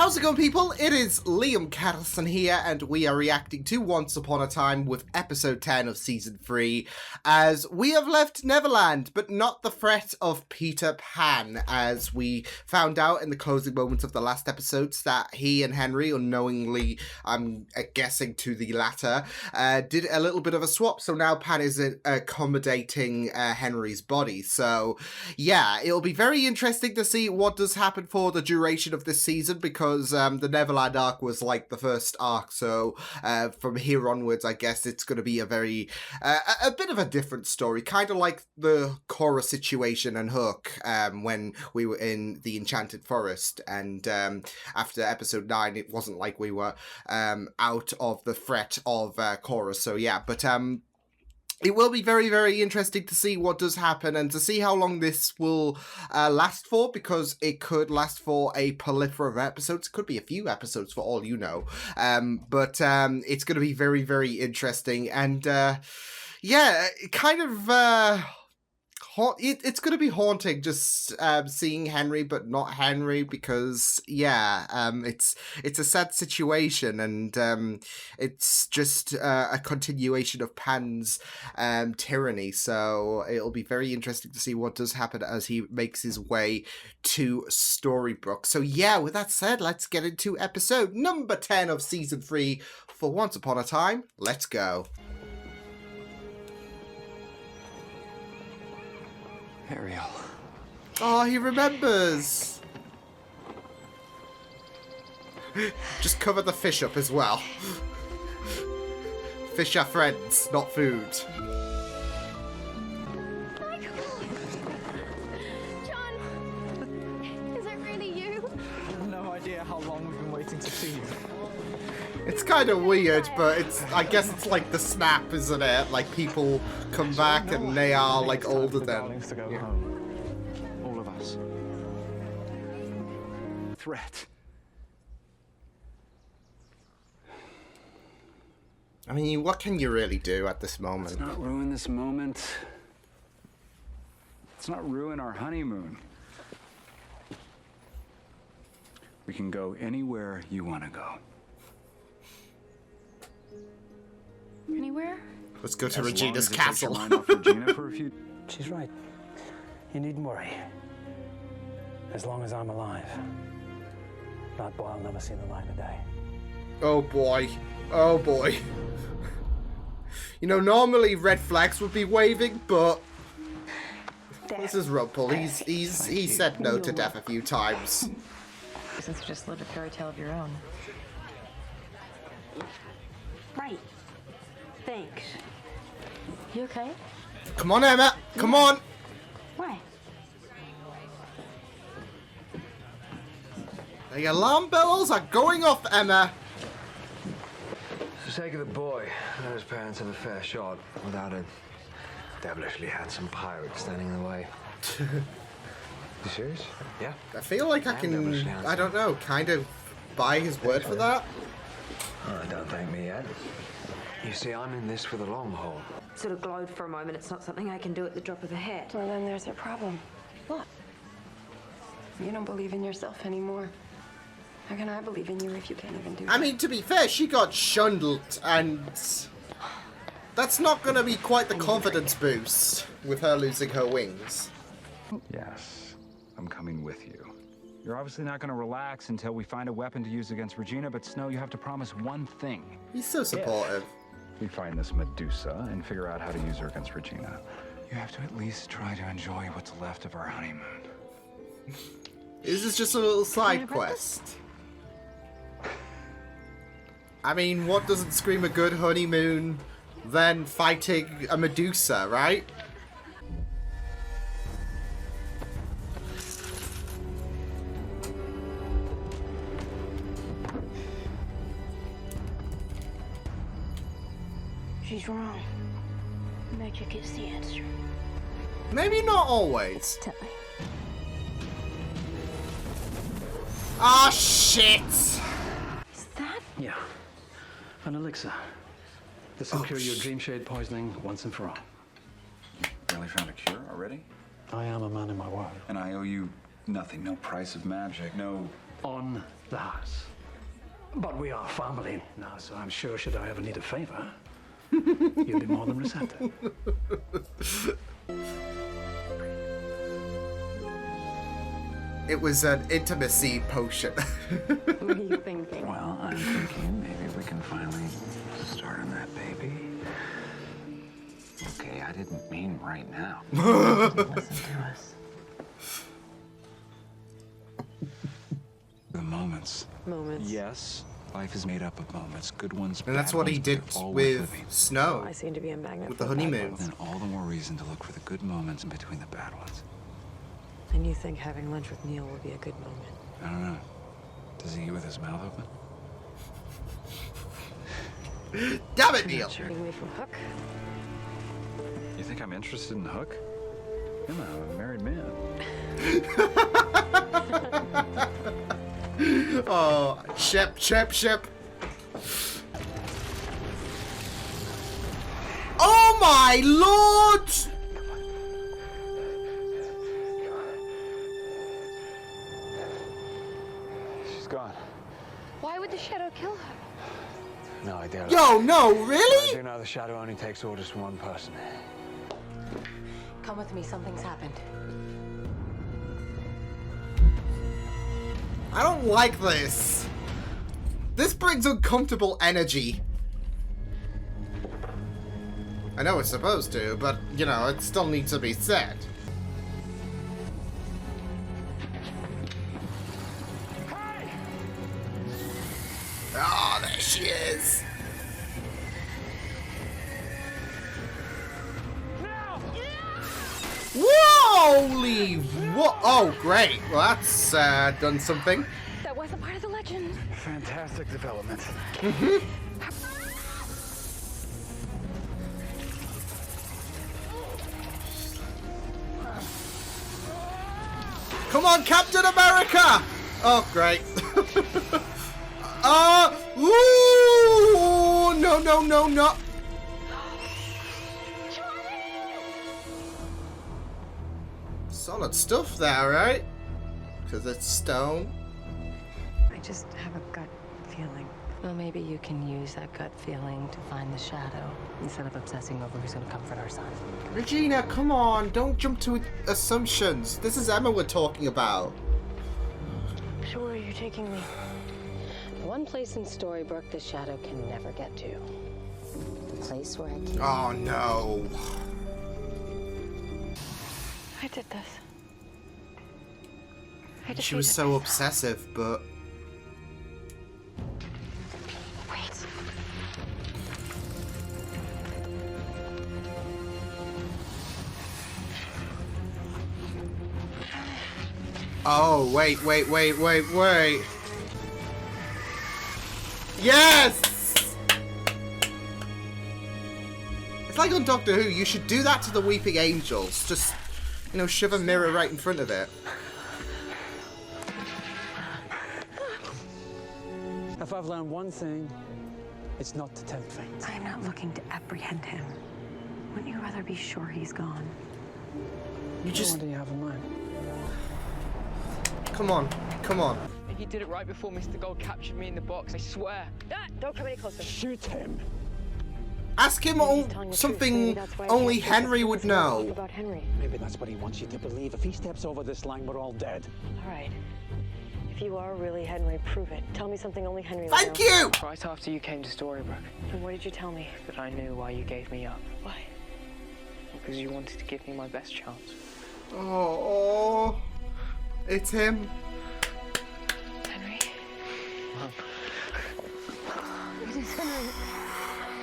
How's it going, people? It is Liam Catterson here, and we are reacting to Once Upon a Time with episode 10 of season 3, as we have left Neverland, but not the threat of Peter Pan, as we found out in the closing moments of the last episodes that he and Henry, unknowingly, I'm guessing to the latter, did a little bit of a swap, so now Pan is accommodating Henry's body. So, yeah, it'll be very interesting to see what does happen for the duration of this season, because the Neverland arc was like the first arc, so from here onwards, I guess it's going to be a very, a bit of a different story, kind of like the Korra situation and Hook when we were in the Enchanted Forest, and after episode 9, it wasn't like we were out of the threat of Korra, so yeah, but it will be very, very interesting to see what does happen and to see how long this will last for, because it could last for a plethora of episodes. It could be a few episodes for all you know. But it's going to be very, very interesting. And yeah, kind of... it's going to be haunting just seeing Henry, but not Henry, because, yeah, it's a sad situation, and it's just a continuation of Pan's tyranny, so it'll be very interesting to see what does happen as he makes his way to Storybrooke. So, yeah, with that said, let's get into episode number 10 of Season 3 for Once Upon a Time. Let's go. Ariel. Oh, he remembers. Just cover the fish up as well. Fish are friends, not food. Michael! John! Is it really you? I have no idea how long we've been waiting to see you. It's kind of weird, but I guess it's like the snap, isn't it? Like, people come back and they are, like, older than... To go home. All of us. Threat. I mean, what can you really do at this moment? Let's not ruin this moment. Let's not ruin our honeymoon. We can go anywhere you want to go. Anywhere? Let's go to As Regina's long as it takes your castle. mind off Regina for a few... She's right. You needn't worry. As long as I'm alive, that boy will never see the light of day. Oh boy. Oh boy. You know, normally red flags would be waving, but this is Rumpel. He said no to death a few times. Since you just lived a fairy tale of your own. Right. Thanks. You okay? Come on, Emma. Come on. Why? The alarm bells are going off, Emma. For the sake of the boy, let his parents have a fair shot without a devilishly handsome pirate standing in the way. You serious? Yeah. I feel like I can, I don't know, kind of buy his word for that. Oh, don't thank me yet. You see, I'm in this for the long haul. Sort of glowed for a moment. It's not something I can do at the drop of a hat. Well, then there's a problem. What? You don't believe in yourself anymore. How can I believe in you if you can't even do that? I mean, to be fair, she got shundled, and that's not going to be quite the confidence boost with her losing her wings. Yes, I'm coming with you. You're obviously not going to relax until we find a weapon to use against Regina, but Snow, you have to promise one thing. He's so supportive. If we find this Medusa and figure out how to use her against Regina, you have to at least try to enjoy what's left of our honeymoon. This is just a little side quest. I mean, what doesn't scream a good honeymoon than fighting a Medusa, right? She's wrong. Magic is the answer. Maybe not always. Tell me. Ah, shit! Is that? Yeah. An elixir. This will cure your dream shade poisoning once and for all. Really found a cure already? I am a man in my word. And I owe you nothing. No price of magic. No on the house. But we are family now, so I'm sure should I ever need a favor, you'll be more than receptive. It was an intimacy potion. What are you thinking? Well, I'm thinking maybe we can finally start on that baby. Okay, I didn't mean right now. Listen to us. The moments. Moments. Yes, life is made up of moments. Good ones, And that's bad what he ones, did but they're all with worth living. Snow. I seem to be a magnet With for the bad honeymoon. ones. Then all the more reason to look for the good moments in between the bad ones. And you think having lunch with Neil will be a good moment? I don't know. Does he eat with his mouth open? Damn it, Neil! Turning me from Hook? You think I'm interested in Hook? I'm a married man. Oh, ship. Oh my lord! She's gone. Why would the shadow kill her? No idea. Yo, no, I really? do know the shadow only takes orders from one person. Come with me, something's happened. I don't like this. This brings uncomfortable energy. I know it's supposed to, but, you know, it still needs to be said. Oh, there she is. Holy! What? Oh, great. Well, that's done something. That wasn't part of the legend. Fantastic development. Come on, Captain America! Oh, great. Ooh! No. Solid stuff there, right? Because it's stone. I just have a gut feeling. Well, maybe you can use that gut feeling to find the shadow instead of obsessing over who's going to comfort our son. Regina, come on. Don't jump to assumptions. This is Emma we're talking about. So where are you taking me? One place in Storybrooke the shadow can never get to. The place where I can. Oh, no. I did this. I She was defeated so myself. obsessive, but... Wait. Oh, wait. Yes! It's like on Doctor Who, you should do that to the Weeping Angels. Just, you know, shove a mirror right in front of it. If I've learned one thing, it's not to tempt fate. I'm not looking to apprehend him. Wouldn't you rather be sure he's gone? You just... What do you have in mind? Come on. He did it right before Mr. Gold captured me in the box, I swear. Don't come any closer. Shoot him! Ask him something only Henry would know. About Henry. Maybe that's what he wants you to believe. If he steps over this line, we're all dead. All right. If you are really Henry, prove it. Tell me something only Henry would know. Thank you! Right after you came to Storybrooke, And what did you tell me? that I knew why you gave me up. Why? Because you wanted to give me my best chance. Oh, it's him. Henry? It is Henry.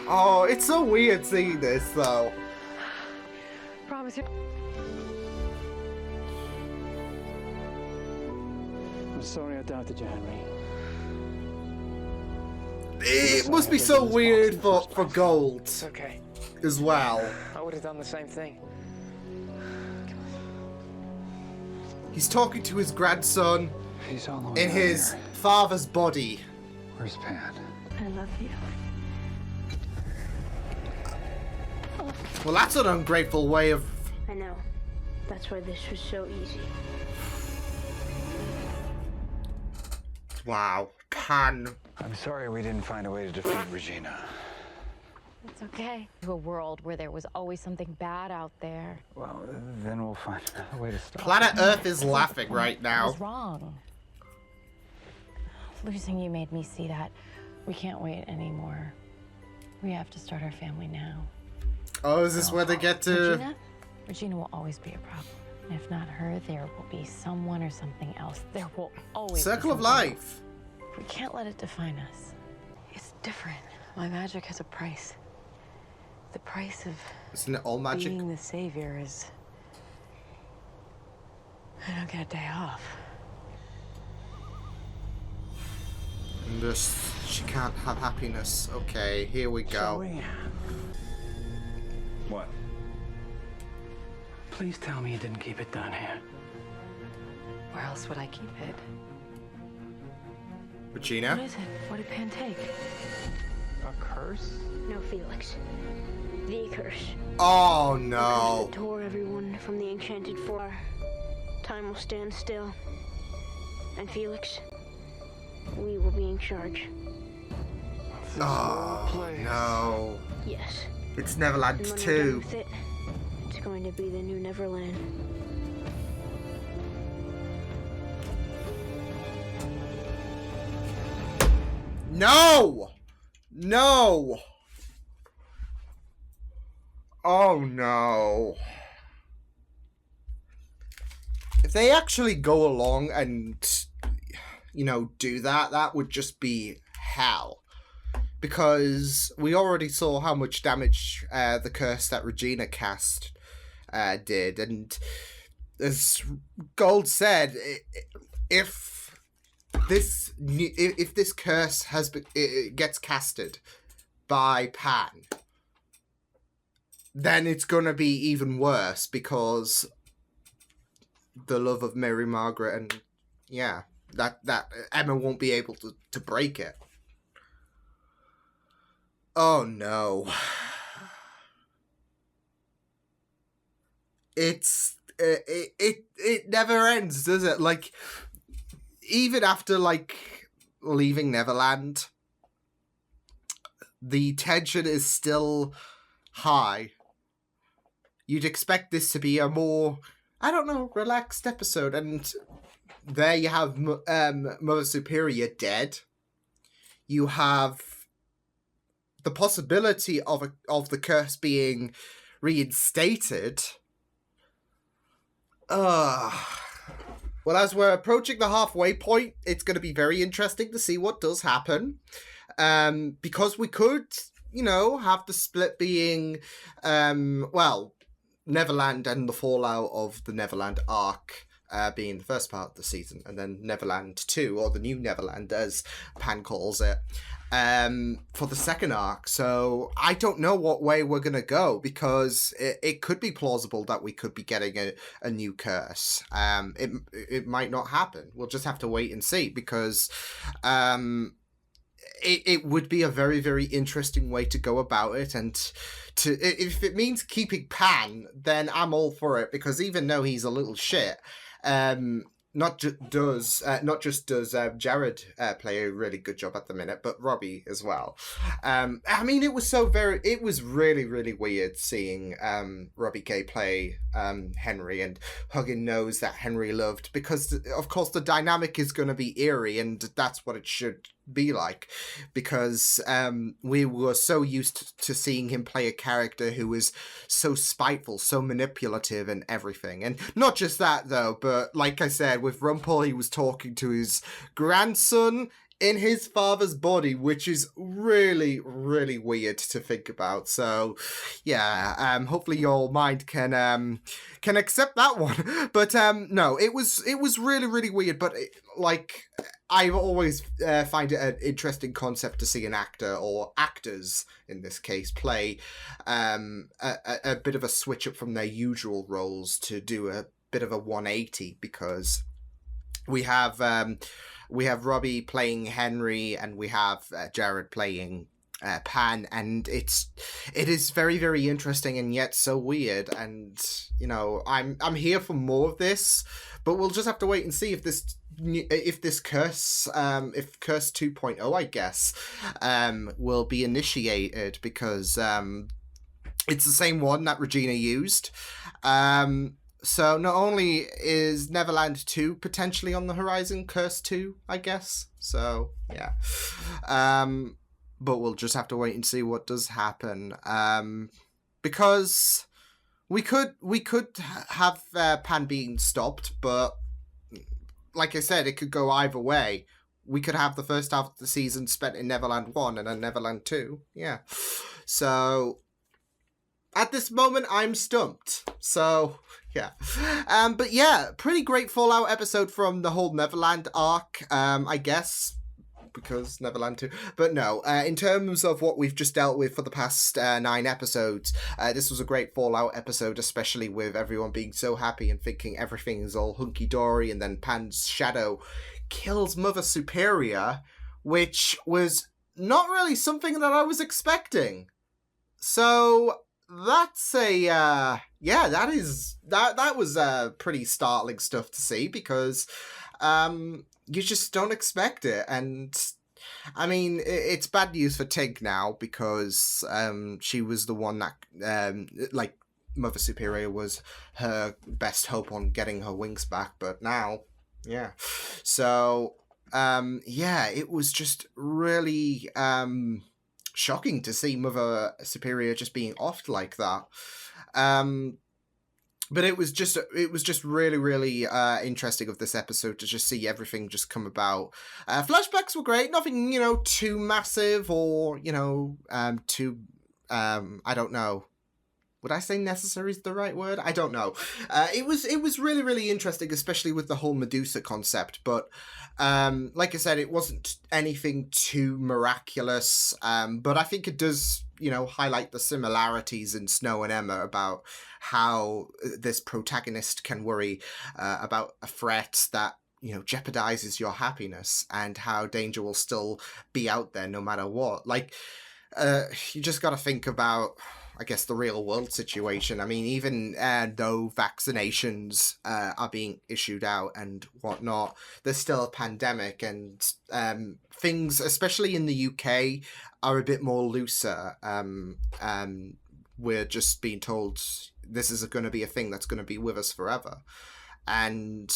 Oh, it's so weird seeing this, though. Promise you. I'm sorry I doubted you, Henry. It must be so weird for Gold It's okay. as well. I would have done the same thing. He's talking to his grandson He's all the way in down his here. father's body. Where's Pat? I love you. Well, that's an ungrateful way of... I know. That's why this was so easy. Wow. Pan. I'm sorry we didn't find a way to defeat Regina. It's okay. To a world where there was always something bad out there. Well, then we'll find another way to stop Planet it. Earth is laughing right I now. was wrong. Losing you made me see that we can't wait anymore. We have to start our family now. Oh, is this where they get to... Regina will always be a problem. And if not her, there will be someone or something else. There will always Circle be of something life. else. We can't let it define us. It's different. My magic has a price. The price of Isn't it all magic? being the savior is... I don't get a day off. And just, she can't have happiness. Okay, here we go. What? Please tell me you didn't keep it down here. Where else would I keep it? Regina? What is it? What did Pan take? A curse? No, Felix. The curse. Oh The curse no. that tore everyone from the enchanted floor. Time will stand still. And Felix, we will be in charge. Oh no. Yes. It's Neverland And when we're 2. done with it, it's going to be the new Neverland. No! No! Oh no. If they actually go along and, you know, do that, that would just be hell. Because we already saw how much damage the curse that Regina cast did. And as Gold said, if this curse gets casted by Pan, then it's gonna be even worse because the love of Mary Margaret and yeah, that Emma won't be able to break it. Oh no. It never ends, does it? Like, even after like leaving Neverland, the tension is still high. You'd expect this to be a more, I don't know, relaxed episode, and there you have Mother Superior dead. You have the possibility of the curse being reinstated. Well, as we're approaching the halfway point, it's going to be very interesting to see what does happen. Because we could, you know, have the split being, well, Neverland and the fallout of the Neverland arc being the first part of the season, and then Neverland 2, or the new Neverland, as Pan calls it, for the second arc. So I don't know what way we're going to go, because it could be plausible that we could be getting a new curse. It might not happen. We'll just have to wait and see, because it would be a very, very interesting way to go about it, and if it means keeping Pan, then I'm all for it, because even though he's a little shit, not just does Jared play a really good job at the minute, but Robbie as well. I mean, it was really, really weird seeing Robbie Gay play Henry, and Huggin knows that Henry loved, because of course the dynamic is going to be eerie, and that's what it should be like, because we were so used to seeing him play a character who was so spiteful, so manipulative and everything. And not just that though, but like I said, with Rumpel, he was talking to his grandson in his father's body, which is really, really weird to think about. So yeah, hopefully your mind can accept that one. But no, it was really, really weird. But like, I always find it an interesting concept to see an actor, or actors in this case, play a bit of a switch up from their usual roles to do a bit of a 180, because we have Robbie playing Henry, and we have Jared playing Pan, and it is very, very interesting and yet so weird. And you know, I'm here for more of this, but we'll just have to wait and see if this this curse, if Curse 2.0, I guess, will be initiated, because it's the same one that Regina used. So not only is Neverland 2 potentially on the horizon, Curse 2, I guess. So, yeah. But we'll just have to wait and see what does happen. Because we could have Pan being stopped, but like I said, it could go either way. We could have the first half of the season spent in Neverland 1 and then Neverland 2. Yeah. So, at this moment, I'm stumped. So, yeah. But yeah, pretty great Fallout episode from the whole Neverland arc, I guess, because Neverland 2. But no, in terms of what we've just dealt with for the past 9 episodes, this was a great Fallout episode, especially with everyone being so happy and thinking everything is all hunky-dory, and then Pan's shadow kills Mother Superior, which was not really something that I was expecting. So that's that was pretty startling stuff to see, because you just don't expect it. And I mean, it's bad news for Tig now, because she was the one that like Mother Superior was her best hope on getting her wings back, but now, yeah. So it was just really shocking to see Mother Superior just being offed like that. But it was just really, really interesting of this episode to just see everything just come about. Flashbacks were great, nothing, too massive or, too, I don't know. Would I say necessary is the right word? I don't know. It was really, really interesting, especially with the whole Medusa concept. But like I said, it wasn't anything too miraculous. But I think it does, highlight the similarities in Snow and Emma about how this protagonist can worry about a threat that jeopardizes your happiness, and how danger will still be out there no matter what. Like, you just got to think about, I guess, the real world situation. I mean, even though vaccinations are being issued out and whatnot, there's still a pandemic, and things, especially in the UK, are a bit more looser. We're just being told this is going to be a thing that's going to be with us forever. And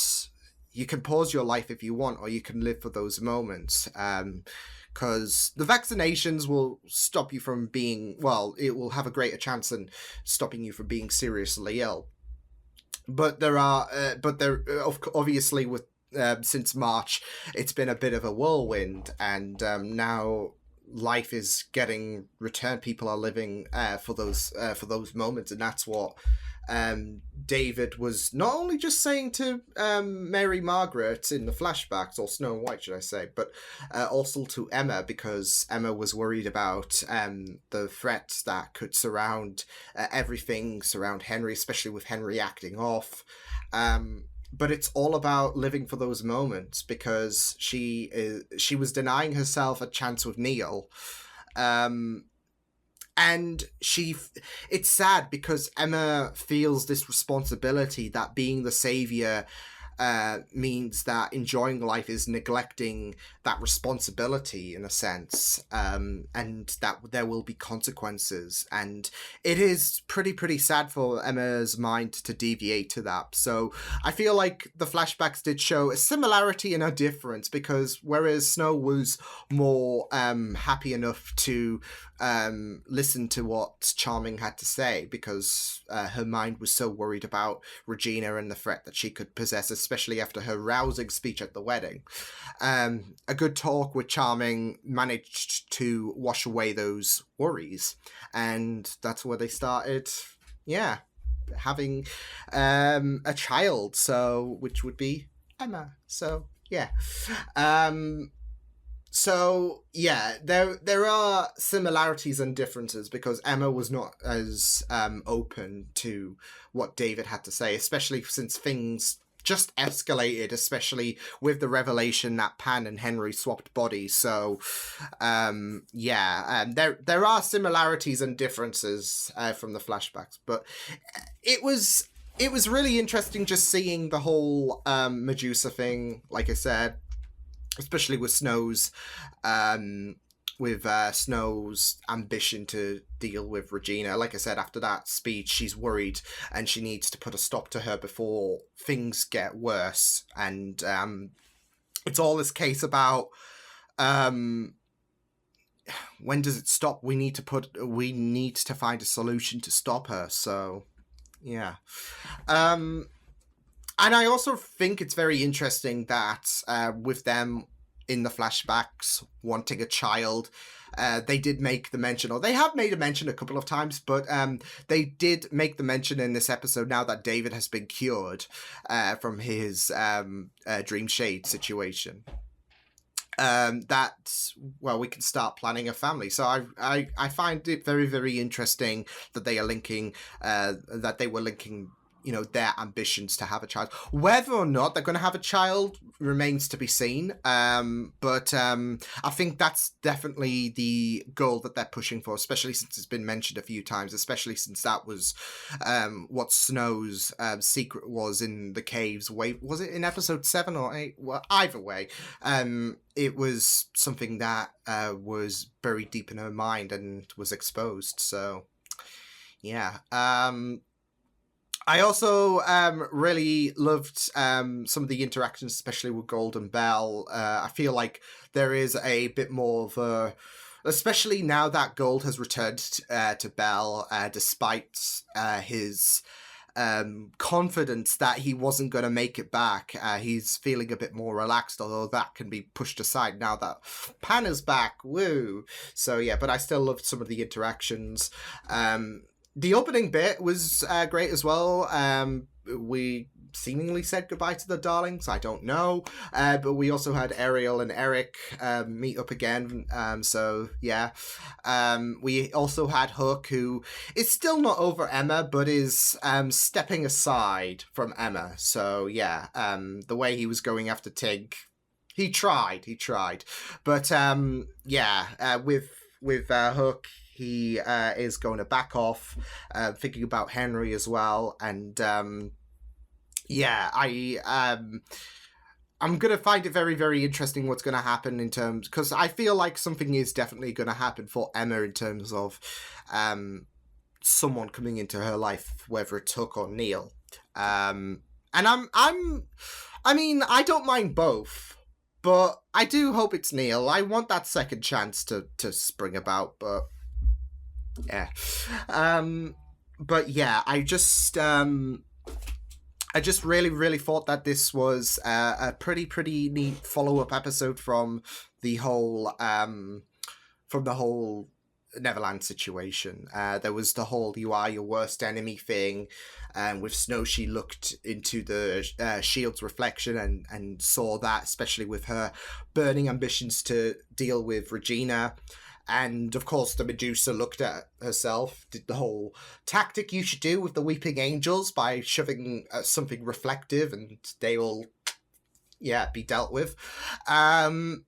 you can pause your life if you want, or you can live for those moments. Because the vaccinations will stop you from being, it will have a greater chance in stopping you from being seriously ill. But obviously with since March, it's been a bit of a whirlwind, and now life is getting returned. People are living for those moments, and that's what David was not only just saying to Mary Margaret in the flashbacks, or Snow and White, should I say, but also to Emma, because Emma was worried about the threats that could surround everything, surround Henry, especially with Henry acting off. But it's all about living for those moments, because she was denying herself a chance with Neil. And it's sad, because Emma feels this responsibility that being the savior means that enjoying life is neglecting that responsibility, in a sense, and that there will be consequences. And it is pretty sad for Emma's mind to deviate to that. So I feel like the flashbacks did show a similarity and a difference, because whereas Snow was more happy enough to listen to what Charming had to say, because her mind was so worried about Regina and the threat that she could possess, especially after her rousing speech at the wedding. A good talk with Charming managed to wash away those worries, and that's where they started, having a child, which would be Emma. So yeah. So yeah, there are similarities and differences, because Emma was not as open to what David had to say, especially since things just escalated, especially with the revelation that Pan and Henry swapped bodies. So there are similarities and differences from the flashbacks, but it was it was really interesting just seeing the whole Medusa thing, like I said, especially with Snow's ambition to deal with Regina. Like I said, after that speech, she's worried and she needs to put a stop to her before things get worse. And it's all this case about when does it stop? We need to find a solution to stop her. So yeah. And I also think it's very interesting that with them in the flashbacks wanting a child, they did make the mention, or they have made a mention a couple of times, but they did make the mention in this episode now that David has been cured from his dream shade situation. That, well, we can start planning a family. So I find it very, very interesting that they are linking, that they were linking, you know, their ambitions to have a child. Whether or not they're going to have a child remains to be seen. But I think that's definitely the goal that they're pushing for, especially since it's been mentioned a few times, especially since that was what Snow's secret was in the caves. Wait, was it in episode 7 or 8? Well, either way, it was something that was buried deep in her mind and was exposed. So, yeah. I also really loved some of the interactions, especially with Gold and Belle. I feel like there is a bit more of a, especially now that Gold has returned to Belle, despite his confidence that he wasn't going to make it back. He's feeling a bit more relaxed, although that can be pushed aside now that Pan is back. Woo! So yeah, but I still loved some of the interactions. The opening bit was great as well. We seemingly said goodbye to the Darlings. I don't know. But we also had Ariel and Eric meet up again. So, yeah. We also had Hook, who is still not over Emma, but is stepping aside from Emma. So, yeah. The way he was going after Tig, he tried. But, yeah, with Hook, he is going to back off, thinking about Henry as well. And yeah, I'm going to find it very, very interesting what's going to happen in terms, because I feel like something is definitely going to happen for Emma in terms of someone coming into her life, whether it's Hook or Neil. And I mean, I don't mind both, but I do hope it's Neil. I want that second chance to spring about, but yeah. But yeah, I just really, really thought that this was a pretty neat follow-up episode from the whole Neverland situation. There was the whole "you are your worst enemy" thing, and with Snow, she looked into the shield's reflection and saw that, especially with her burning ambitions to deal with Regina. And, of course, the Medusa looked at herself, did the whole tactic you should do with the Weeping Angels by shoving something reflective, and they will, yeah, be dealt with. And,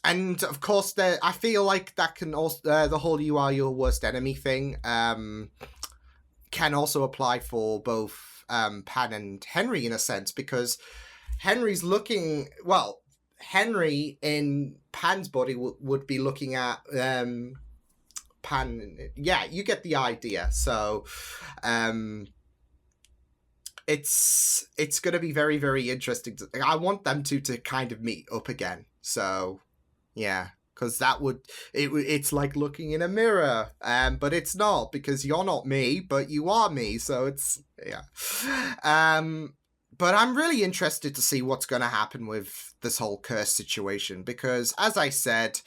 of course, I feel like that can also, the whole "you are your worst enemy" thing can also apply for both Pan and Henry in a sense, because Henry's looking, well, Henry in Pan's body would be looking at Pan. Yeah, you get the idea. So it's going to be very, very interesting. I want them to kind of meet up again. So yeah, because it's like looking in a mirror, but it's not, because you're not me, but you are me. So it's, yeah. But I'm really interested to see what's going to happen with this whole curse situation, because, as I said,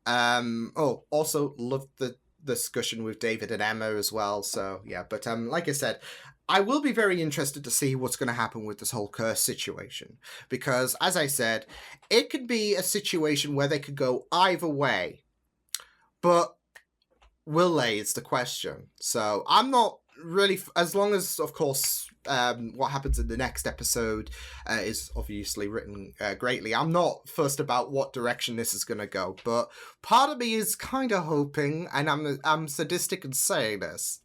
also loved the discussion with David and Emma as well. So yeah, but like I said, I will be very interested to see what's going to happen with this whole curse situation, because, as I said, it could be a situation where they could go either way, but will they is the question. So I'm not really, as long as, of course, what happens in the next episode is obviously written greatly. I'm not fussed about what direction this is going to go, but part of me is kind of hoping, and I'm sadistic in saying this,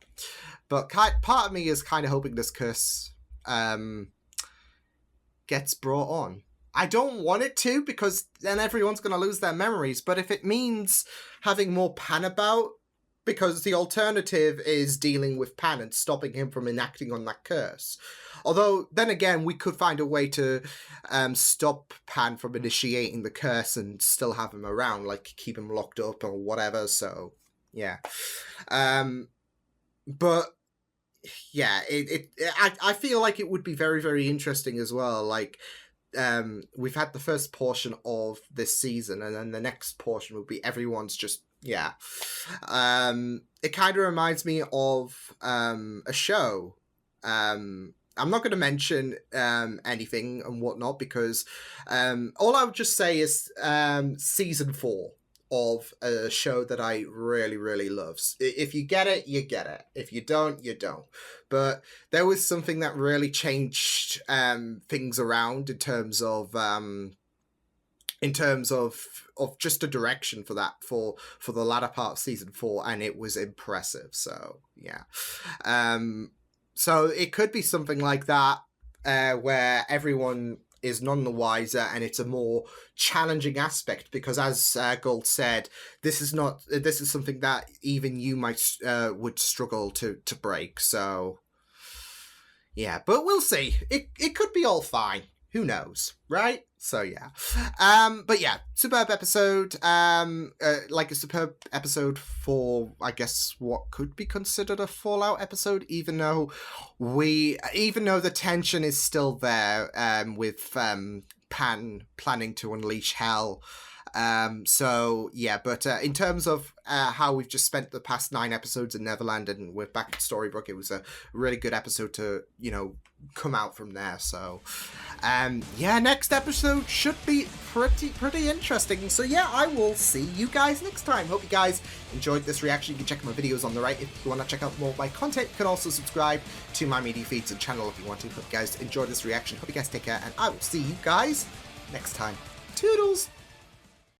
But part of me is kind of hoping this curse gets brought on. I don't want it to, because then everyone's going to lose their memories. But if it means having more Pan about, because the alternative is dealing with Pan and stopping him from enacting on that curse. Although, then again, we could find a way to stop Pan from initiating the curse and still have him around, like keep him locked up or whatever. So, yeah. But yeah, I feel like it would be very, very interesting as well. Like, we've had the first portion of this season, and then the next portion will be everyone's just, yeah. It kind of reminds me of a show. I'm not going to mention anything and whatnot, because all I would just say is season 4 of a show that I really, really love. If you get it, you get it. If you don't, you don't. But there was something that really changed things around in terms of just a direction for that for the latter part of season 4, and it was impressive. So yeah, so it could be something like that, where everyone is none the wiser, and it's a more challenging aspect, because as Gold said, this is something that even you might would struggle to break. So yeah, but we'll see. It could be all fine. Who knows, right? So yeah, but yeah, superb episode. Like a superb episode for, I guess, what could be considered a Fallout episode, even though the tension is still there, with Pan planning to unleash hell. So yeah, but in terms of how we've just spent the past 9 episodes in Neverland, and we're back at Storybrooke, it was a really good episode to, come out from there. So yeah, next episode should be pretty interesting. So yeah, I will see you guys next time. Hope you guys enjoyed this reaction. You can check out my videos on the right if you want to check out more of my content. You can also subscribe to my media feeds and channel if you want to. Hope you guys enjoyed this reaction. Hope you guys take care, and I will see you guys next time. Toodles!